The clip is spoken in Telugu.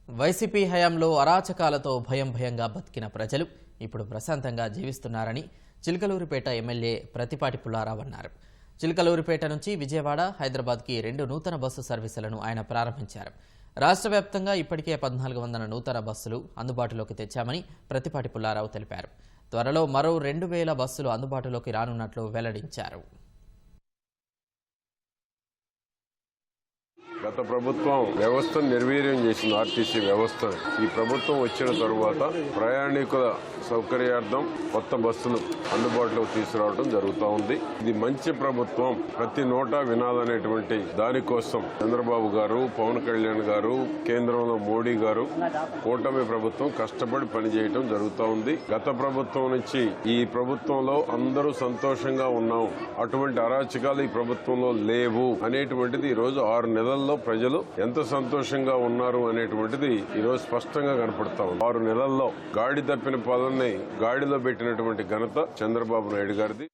వైసీపీ హయాంలో అరాచకాలతో భయంగా బతికిన ప్రజలు ఇప్పుడు ప్రశాంతంగా జీవిస్తున్నారని చిలకలూరిపేట ఎమ్మెల్యే ప్రతిపాటి పుల్లారావు అన్నారు. చిలకలూరిపేట నుంచి విజయవాడ, హైదరాబాద్కి 2 నూతన బస్సు సర్వీసులను ఆయన ప్రారంభించారు. రాష్ట్ర వ్యాప్తంగా ఇప్పటికే 1400 నూతన బస్సులు అందుబాటులోకి తెచ్చామని ప్రతిపాటి పుల్లారావు తెలిపారు. త్వరలో మరో 2000 బస్సులు అందుబాటులోకి రానున్నట్లు వెల్లడించారు. గత ప్రభుత్వం వ్యవస్థను నిర్వీర్యం చేసింది. ఆర్టీసీ వ్యవస్థ ఈ ప్రభుత్వం వచ్చిన తరువాత ప్రయాణికుల సౌకర్యార్థం కొత్త బస్సులు అందుబాటులోకి తీసుకురావడం జరుగుతూ ఉంది. ఇది మంచి ప్రభుత్వం, ప్రతి నోటా వినాలనేటువంటి దానికోసం చంద్రబాబు గారు, పవన్ కళ్యాణ్ గారు, కేంద్రంలో మోడీ గారు, కూటమి ప్రభుత్వం కష్టపడి పనిచేయడం జరుగుతూ ఉంది. గత ప్రభుత్వం నుంచి ఈ ప్రభుత్వంలో అందరూ సంతోషంగా ఉన్నాం, అటువంటి అరాచకాలు ఈ ప్రభుత్వంలో లేవు అనేటువంటిది ఈ రోజు 6 నెలల్లో ప్రజలు ఎంత సంతోషంగా ఉన్నారు అనేటువంటిది ఈరోజు స్పష్టంగా కనపడతా ఉంది. 6 నెలల్లో గాడి తప్పిన పాలనని గాడిలో పెట్టినటువంటి ఘనత చంద్రబాబు నాయుడు గారిది.